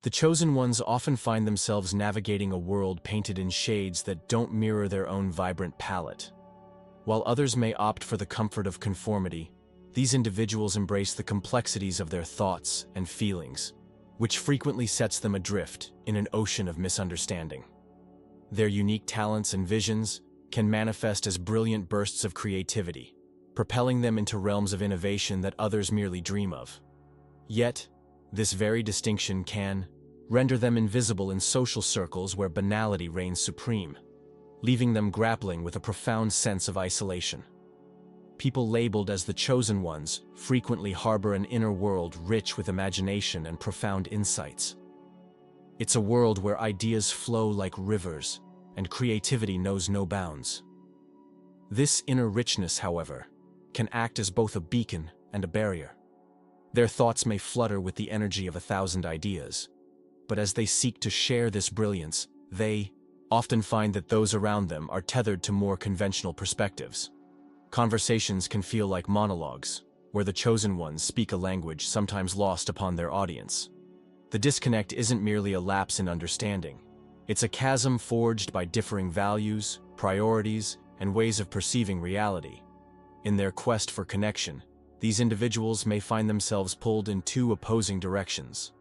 The chosen ones often find themselves navigating a world painted in shades that don't mirror their own vibrant palette. While others may opt for the comfort of conformity, these individuals embrace the complexities of their thoughts and feelings, which frequently sets them adrift in an ocean of misunderstanding. Their unique talents and visions can manifest as brilliant bursts of creativity, propelling them into realms of innovation that others merely dream of. Yet, this very distinction can render them invisible in social circles where banality reigns supreme, leaving them grappling with a profound sense of isolation. People labeled as the chosen ones frequently harbor an inner world rich with imagination and profound insights. It's a world where ideas flow like rivers and creativity knows no bounds. This inner richness, however, can act as both a beacon and a barrier. Their thoughts may flutter with the energy of 1,000 ideas, but as they seek to share this brilliance, they often find that those around them are tethered to more conventional perspectives. Conversations can feel like monologues, where the chosen ones speak a language sometimes lost upon their audience. The disconnect isn't merely a lapse in understanding. It's a chasm forged by differing values, priorities, and ways of perceiving reality. In their quest for connection, these individuals may find themselves pulled in two opposing directions.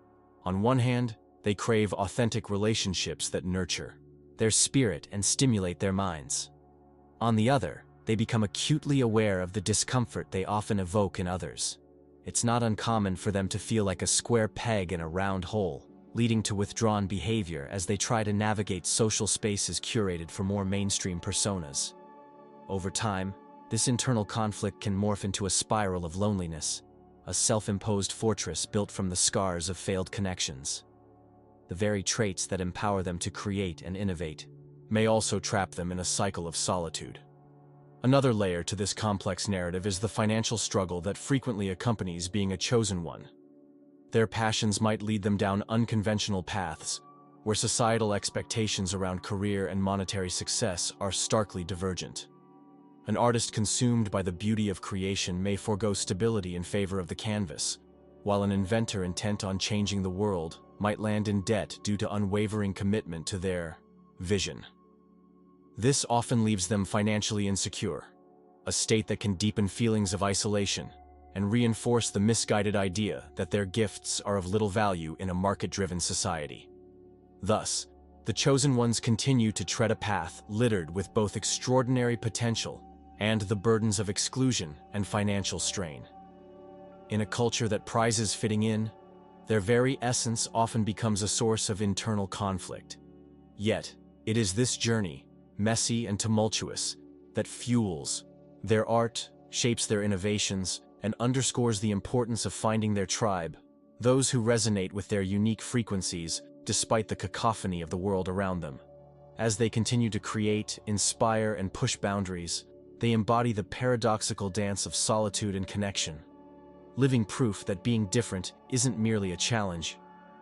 On one hand, they crave authentic relationships that nurture their spirit and stimulate their minds. On the other, they become acutely aware of the discomfort they often evoke in others. It's not uncommon for them to feel like a square peg in a round hole, leading to withdrawn behavior as they try to navigate social spaces curated for more mainstream personas. Over time, this internal conflict can morph into a spiral of loneliness, a self-imposed fortress built from the scars of failed connections. The very traits that empower them to create and innovate may also trap them in a cycle of solitude. Another layer to this complex narrative is the financial struggle that frequently accompanies being a chosen one. Their passions might lead them down unconventional paths, where societal expectations around career and monetary success are starkly divergent. An artist consumed by the beauty of creation may forego stability in favor of the canvas, while an inventor intent on changing the world might land in debt due to unwavering commitment to their vision. This often leaves them financially insecure, a state that can deepen feelings of isolation and reinforce the misguided idea that their gifts are of little value in a market-driven society. Thus, the chosen ones continue to tread a path littered with both extraordinary potential and the burdens of exclusion and financial strain. In a culture that prizes fitting in, their very essence often becomes a source of internal conflict. Yet, it is this journey, messy and tumultuous, that fuels their art, shapes their innovations, and underscores the importance of finding their tribe, those who resonate with their unique frequencies despite the cacophony of the world around them. As they continue to create, inspire, and push boundaries, they embody the paradoxical dance of solitude and connection, living proof that being different isn't merely a challenge,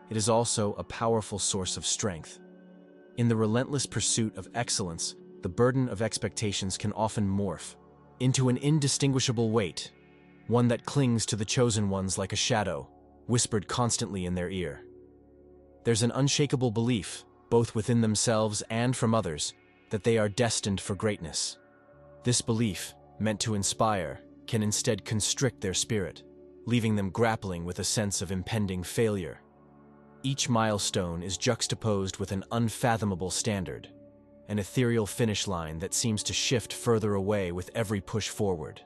it is also a powerful source of strength. In the relentless pursuit of excellence, the burden of expectations can often morph into an indistinguishable weight, one that clings to the chosen ones like a shadow, whispered constantly in their ear. There's an unshakable belief, both within themselves and from others, that they are destined for greatness. This belief, meant to inspire, can instead constrict their spirit, leaving them grappling with a sense of impending failure. Each milestone is juxtaposed with an unfathomable standard, an ethereal finish line that seems to shift further away with every push forward.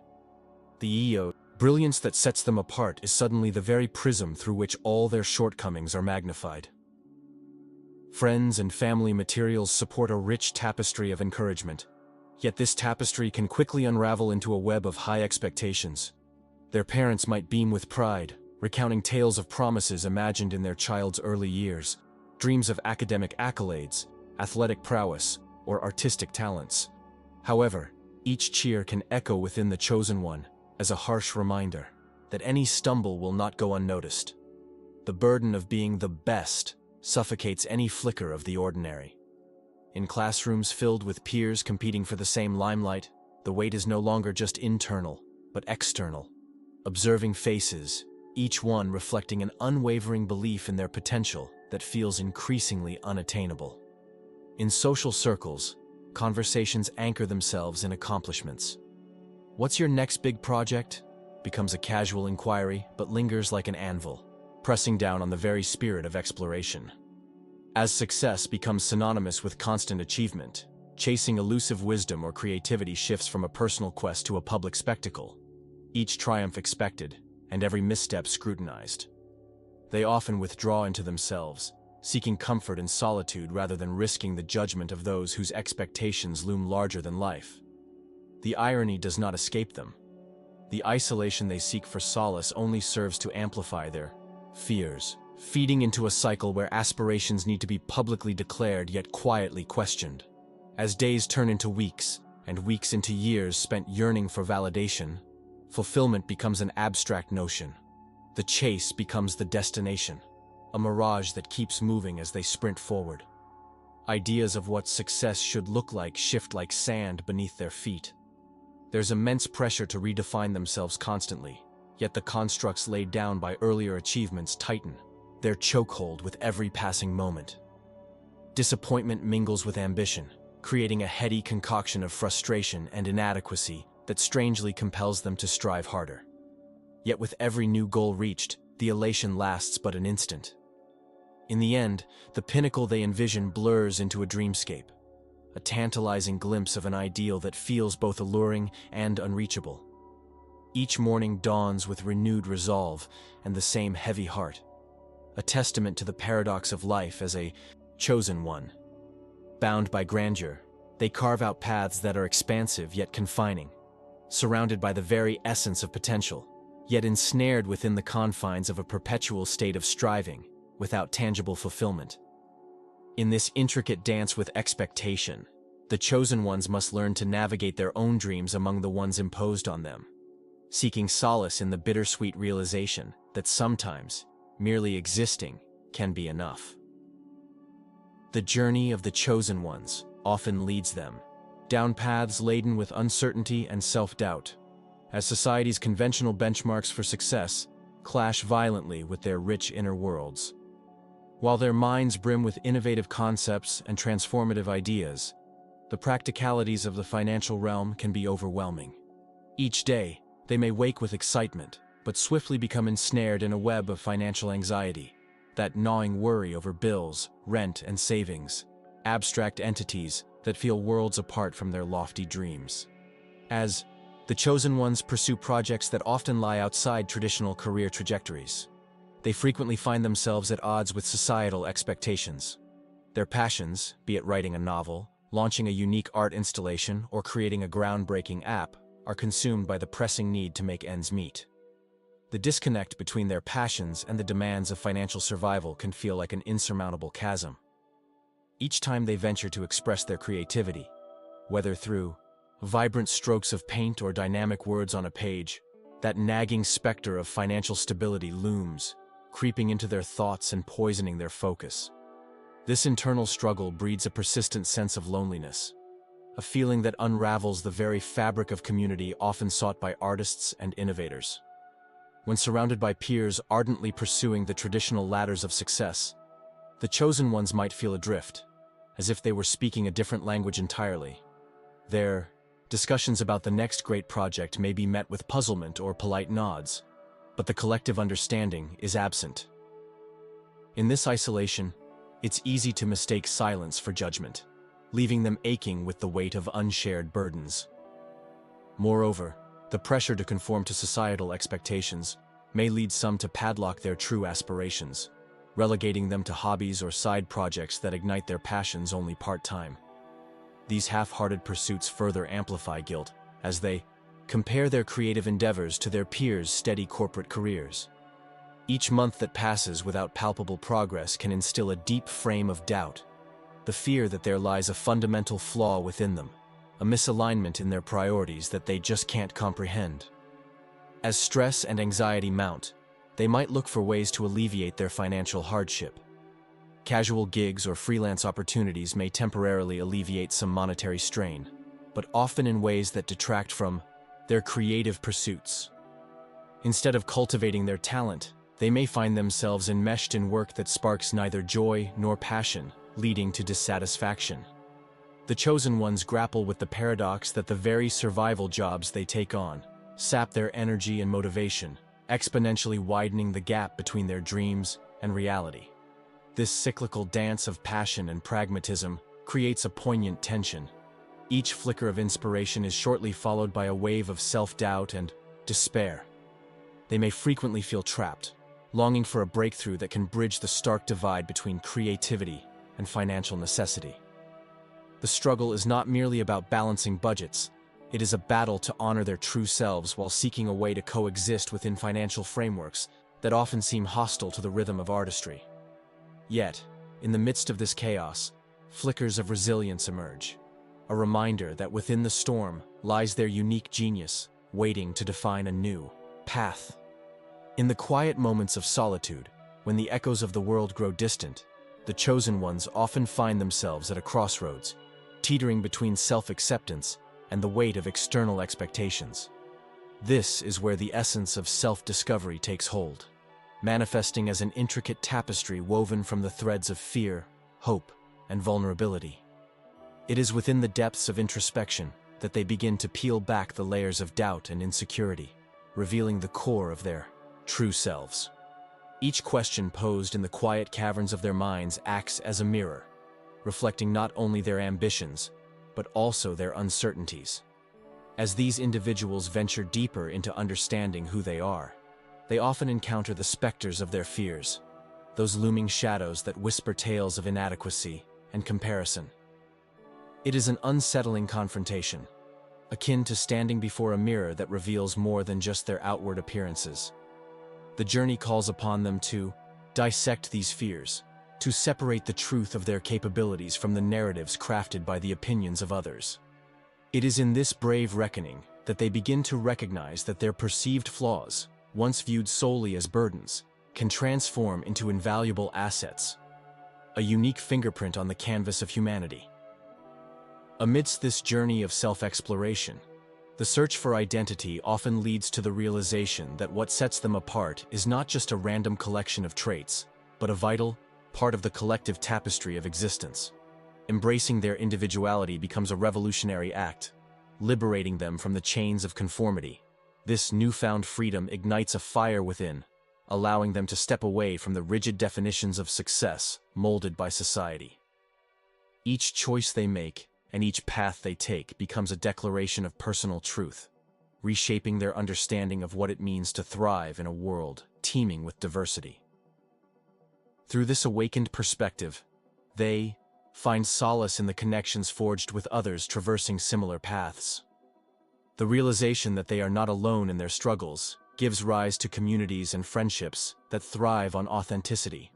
The brilliance that sets them apart is suddenly the very prism through which all their shortcomings are magnified. Friends and family materials support a rich tapestry of encouragement, yet this tapestry can quickly unravel into a web of high expectations. Their parents might beam with pride, recounting tales of promises imagined in their child's early years, dreams of academic accolades, athletic prowess, or artistic talents. However, each cheer can echo within the chosen one as a harsh reminder that any stumble will not go unnoticed. The burden of being the best suffocates any flicker of the ordinary. In classrooms filled with peers competing for the same limelight, the weight is no longer just internal, but external. Observing faces, each one reflecting an unwavering belief in their potential that feels increasingly unattainable. In social circles, conversations anchor themselves in accomplishments. "What's your next big project?" becomes a casual inquiry, but lingers like an anvil, pressing down on the very spirit of exploration. As success becomes synonymous with constant achievement, chasing elusive wisdom or creativity shifts from a personal quest to a public spectacle, each triumph expected and every misstep scrutinized. They often withdraw into themselves, seeking comfort in solitude rather than risking the judgment of those whose expectations loom larger than life. The irony does not escape them. The isolation they seek for solace only serves to amplify their fears, feeding into a cycle where aspirations need to be publicly declared yet quietly questioned. As days turn into weeks, and weeks into years spent yearning for validation, fulfillment becomes an abstract notion. The chase becomes the destination, a mirage that keeps moving as they sprint forward. Ideas of what success should look like shift like sand beneath their feet. There's immense pressure to redefine themselves constantly, yet the constructs laid down by earlier achievements tighten, their chokehold with every passing moment. Disappointment mingles with ambition, creating a heady concoction of frustration and inadequacy that strangely compels them to strive harder. Yet with every new goal reached, the elation lasts but an instant. In the end, the pinnacle they envision blurs into a dreamscape, a tantalizing glimpse of an ideal that feels both alluring and unreachable. Each morning dawns with renewed resolve and the same heavy heart, a testament to the paradox of life as a chosen one. Bound by grandeur, they carve out paths that are expansive yet confining, surrounded by the very essence of potential, yet ensnared within the confines of a perpetual state of striving, without tangible fulfillment. In this intricate dance with expectation, the chosen ones must learn to navigate their own dreams among the ones imposed on them, seeking solace in the bittersweet realization that sometimes, merely existing can be enough. The journey of the chosen ones often leads them down paths laden with uncertainty and self-doubt, as society's conventional benchmarks for success clash violently with their rich inner worlds. While their minds brim with innovative concepts and transformative ideas, the practicalities of the financial realm can be overwhelming. Each day, they may wake with excitement, but swiftly become ensnared in a web of financial anxiety, that gnawing worry over bills, rent, and savings, abstract entities that feel worlds apart from their lofty dreams. As the chosen ones pursue projects that often lie outside traditional career trajectories, they frequently find themselves at odds with societal expectations. Their passions, be it writing a novel, launching a unique art installation, or creating a groundbreaking app, are consumed by the pressing need to make ends meet. The disconnect between their passions and the demands of financial survival can feel like an insurmountable chasm. Each time they venture to express their creativity, whether through vibrant strokes of paint or dynamic words on a page, that nagging specter of financial stability looms, creeping into their thoughts and poisoning their focus. This internal struggle breeds a persistent sense of loneliness, a feeling that unravels the very fabric of community often sought by artists and innovators. When surrounded by peers ardently pursuing the traditional ladders of success, the chosen ones might feel adrift, as if they were speaking a different language entirely. Their discussions about the next great project may be met with puzzlement or polite nods, but the collective understanding is absent. In this isolation, it's easy to mistake silence for judgment, leaving them aching with the weight of unshared burdens. Moreover, the pressure to conform to societal expectations may lead some to padlock their true aspirations, relegating them to hobbies or side projects that ignite their passions only part-time. These half-hearted pursuits further amplify guilt as they compare their creative endeavors to their peers' steady corporate careers. Each month that passes without palpable progress can instill a deep frame of doubt, the fear that there lies a fundamental flaw within them, a misalignment in their priorities that they just can't comprehend. As stress and anxiety mount, they might look for ways to alleviate their financial hardship. Casual gigs or freelance opportunities may temporarily alleviate some monetary strain, but often in ways that detract from their creative pursuits. Instead of cultivating their talent, they may find themselves enmeshed in work that sparks neither joy nor passion, leading to dissatisfaction. The chosen ones grapple with the paradox that the very survival jobs they take on sap their energy and motivation, exponentially widening the gap between their dreams and reality. This cyclical dance of passion and pragmatism creates a poignant tension. Each flicker of inspiration is shortly followed by a wave of self-doubt and despair. They may frequently feel trapped, longing for a breakthrough that can bridge the stark divide between creativity and financial necessity. The struggle is not merely about balancing budgets. It is a battle to honor their true selves while seeking a way to coexist within financial frameworks that often seem hostile to the rhythm of artistry. Yet, in the midst of this chaos, flickers of resilience emerge, a reminder that within the storm lies their unique genius, waiting to define a new path. In the quiet moments of solitude, when the echoes of the world grow distant, the chosen ones often find themselves at a crossroads, teetering between self-acceptance and the weight of external expectations. This is where the essence of self-discovery takes hold, manifesting as an intricate tapestry woven from the threads of fear, hope, and vulnerability. It is within the depths of introspection that they begin to peel back the layers of doubt and insecurity, revealing the core of their true selves. Each question posed in the quiet caverns of their minds acts as a mirror, reflecting not only their ambitions, but also their uncertainties. As these individuals venture deeper into understanding who they are, they often encounter the specters of their fears, those looming shadows that whisper tales of inadequacy and comparison. It is an unsettling confrontation, akin to standing before a mirror that reveals more than just their outward appearances. The journey calls upon them to dissect these fears, to separate the truth of their capabilities from the narratives crafted by the opinions of others. It is in this brave reckoning that they begin to recognize that their perceived flaws, once viewed solely as burdens, can transform into invaluable assets, a unique fingerprint on the canvas of humanity. Amidst this journey of self-exploration, the search for identity often leads to the realization that what sets them apart is not just a random collection of traits, but a vital part of the collective tapestry of existence. Embracing their individuality becomes a revolutionary act, liberating them from the chains of conformity. This newfound freedom ignites a fire within, allowing them to step away from the rigid definitions of success molded by society. Each choice they make and each path they take becomes a declaration of personal truth, reshaping their understanding of what it means to thrive in a world teeming with diversity. Through this awakened perspective, they find solace in the connections forged with others traversing similar paths. The realization that they are not alone in their struggles gives rise to communities and friendships that thrive on authenticity.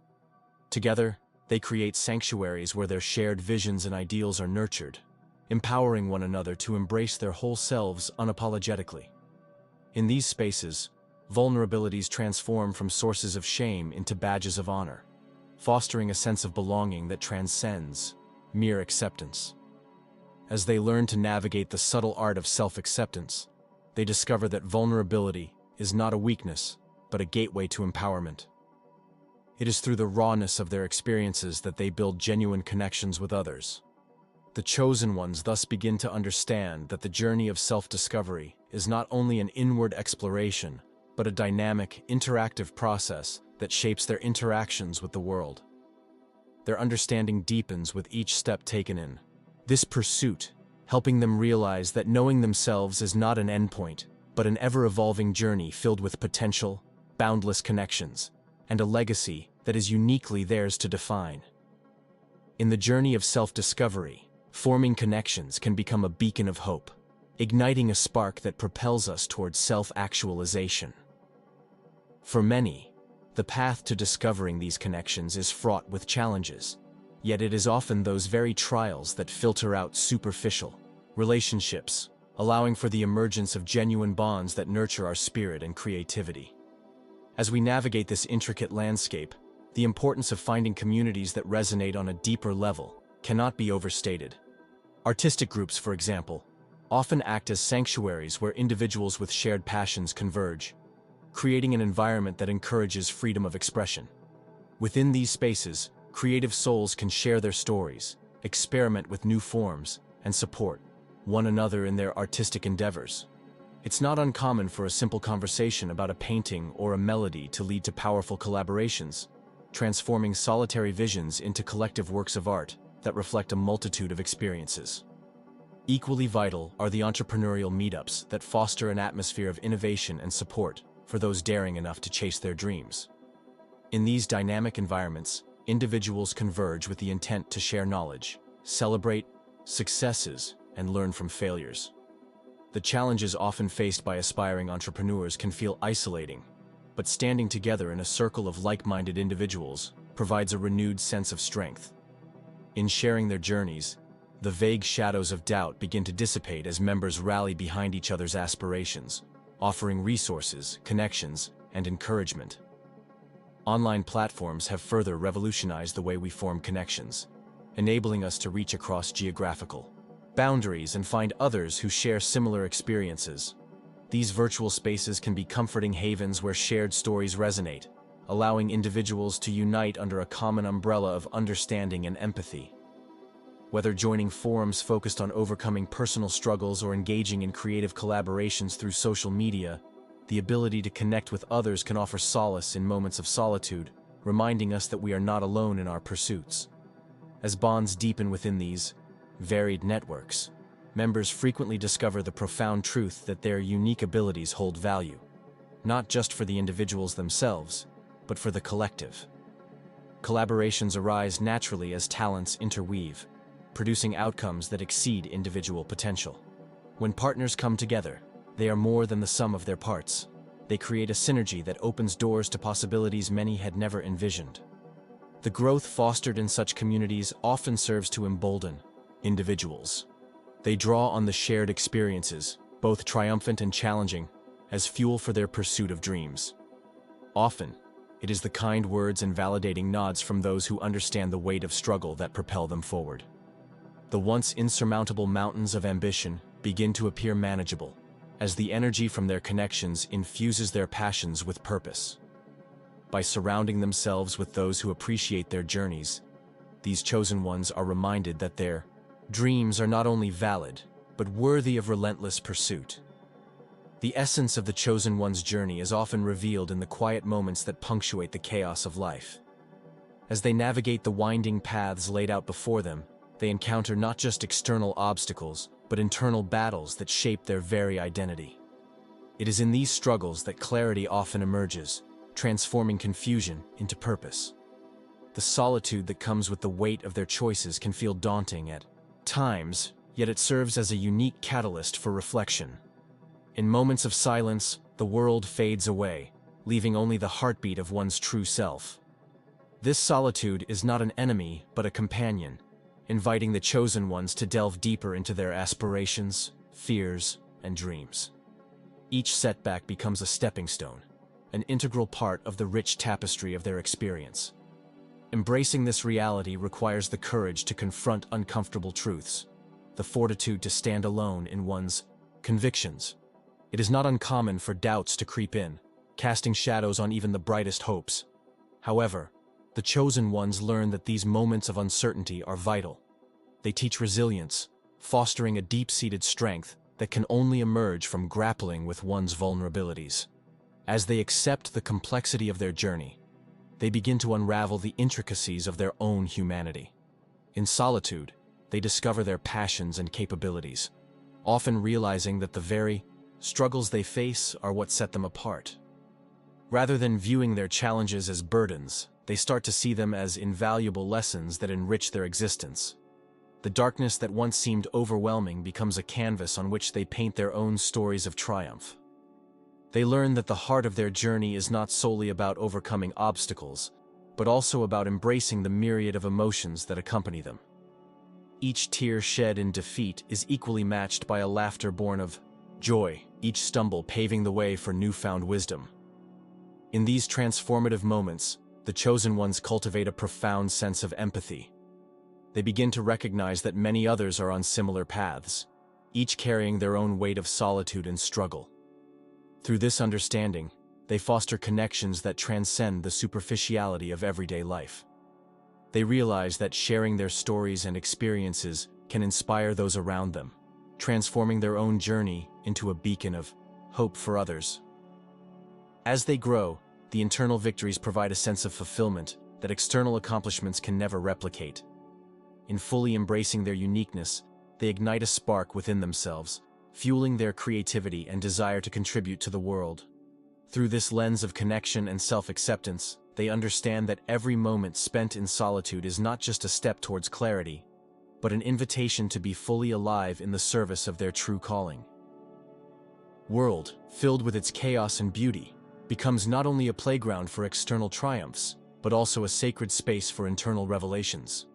Together, they create sanctuaries where their shared visions and ideals are nurtured, empowering one another to embrace their whole selves unapologetically. In these spaces, vulnerabilities transform from sources of shame into badges of honor, fostering a sense of belonging that transcends mere acceptance. As they learn to navigate the subtle art of self-acceptance, they discover that vulnerability is not a weakness, but a gateway to empowerment. It is through the rawness of their experiences that they build genuine connections with others. The chosen ones thus begin to understand that the journey of self-discovery is not only an inward exploration, but a dynamic, interactive process that shapes their interactions with the world. Their understanding deepens with each step taken in this pursuit, helping them realize that knowing themselves is not an endpoint, but an ever-evolving journey filled with potential, boundless connections, and a legacy that is uniquely theirs to define. In the journey of self-discovery, forming connections can become a beacon of hope, igniting a spark that propels us towards self-actualization. For many, the path to discovering these connections is fraught with challenges, yet it is often those very trials that filter out superficial relationships, allowing for the emergence of genuine bonds that nurture our spirit and creativity. As we navigate this intricate landscape, the importance of finding communities that resonate on a deeper level cannot be overstated. Artistic groups, for example, often act as sanctuaries where individuals with shared passions converge, creating an environment that encourages freedom of expression. Within these spaces, creative souls can share their stories, experiment with new forms, and support one another in their artistic endeavors. It's not uncommon for a simple conversation about a painting or a melody to lead to powerful collaborations, transforming solitary visions into collective works of art that reflect a multitude of experiences. Equally vital are the entrepreneurial meetups that foster an atmosphere of innovation and support for those daring enough to chase their dreams. In these dynamic environments, individuals converge with the intent to share knowledge, celebrate successes, and learn from failures. The challenges often faced by aspiring entrepreneurs can feel isolating, but standing together in a circle of like-minded individuals provides a renewed sense of strength. In sharing their journeys, the vague shadows of doubt begin to dissipate as members rally behind each other's aspirations, offering resources, connections, and encouragement. Online platforms have further revolutionized the way we form connections, enabling us to reach across geographical boundaries and find others who share similar experiences. These virtual spaces can be comforting havens where shared stories resonate, allowing individuals to unite under a common umbrella of understanding and empathy. Whether joining forums focused on overcoming personal struggles or engaging in creative collaborations through social media, the ability to connect with others can offer solace in moments of solitude, reminding us that we are not alone in our pursuits. As bonds deepen within these varied networks, members frequently discover the profound truth that their unique abilities hold value, not just for the individuals themselves, but for the collective. Collaborations arise naturally as talents interweave, producing outcomes that exceed individual potential. When partners come together, they are more than the sum of their parts. They create a synergy that opens doors to possibilities many had never envisioned. The growth fostered in such communities often serves to embolden individuals. They draw on the shared experiences, both triumphant and challenging, as fuel for their pursuit of dreams. Often, it is the kind words and validating nods from those who understand the weight of struggle that propel them forward. The once insurmountable mountains of ambition begin to appear manageable, as the energy from their connections infuses their passions with purpose. By surrounding themselves with those who appreciate their journeys, these chosen ones are reminded that their dreams are not only valid, but worthy of relentless pursuit. The essence of the chosen one's journey is often revealed in the quiet moments that punctuate the chaos of life. As they navigate the winding paths laid out before them, they encounter not just external obstacles, but internal battles that shape their very identity. It is in these struggles that clarity often emerges, transforming confusion into purpose. The solitude that comes with the weight of their choices can feel daunting at times, yet it serves as a unique catalyst for reflection. In moments of silence, the world fades away, leaving only the heartbeat of one's true self. This solitude is not an enemy, but a companion, inviting the chosen ones to delve deeper into their aspirations, fears, and dreams. Each setback becomes a stepping stone, an integral part of the rich tapestry of their experience. Embracing this reality requires the courage to confront uncomfortable truths, the fortitude to stand alone in one's convictions. It is not uncommon for doubts to creep in, casting shadows on even the brightest hopes. However, the chosen ones learn that these moments of uncertainty are vital. They teach resilience, fostering a deep-seated strength that can only emerge from grappling with one's vulnerabilities. As they accept the complexity of their journey, they begin to unravel the intricacies of their own humanity. In solitude, they discover their passions and capabilities, often realizing that the very struggles they face are what set them apart. Rather than viewing their challenges as burdens, they start to see them as invaluable lessons that enrich their existence. The darkness that once seemed overwhelming becomes a canvas on which they paint their own stories of triumph. They learn that the heart of their journey is not solely about overcoming obstacles, but also about embracing the myriad of emotions that accompany them. Each tear shed in defeat is equally matched by a laughter born of joy, each stumble paving the way for newfound wisdom. In these transformative moments, the chosen ones cultivate a profound sense of empathy. They begin to recognize that many others are on similar paths, each carrying their own weight of solitude and struggle. Through this understanding, They foster connections that transcend the superficiality of everyday life. They realize that sharing their stories and experiences can inspire those around them, transforming their own journey into a beacon of hope for others. As they grow, the internal victories provide a sense of fulfillment that external accomplishments can never replicate. In fully embracing their uniqueness, they ignite a spark within themselves, fueling their creativity and desire to contribute to the world. Through this lens of connection and self-acceptance, they understand that every moment spent in solitude is not just a step towards clarity, but an invitation to be fully alive in the service of their true calling. World, filled with its chaos and beauty, becomes not only a playground for external triumphs, but also a sacred space for internal revelations.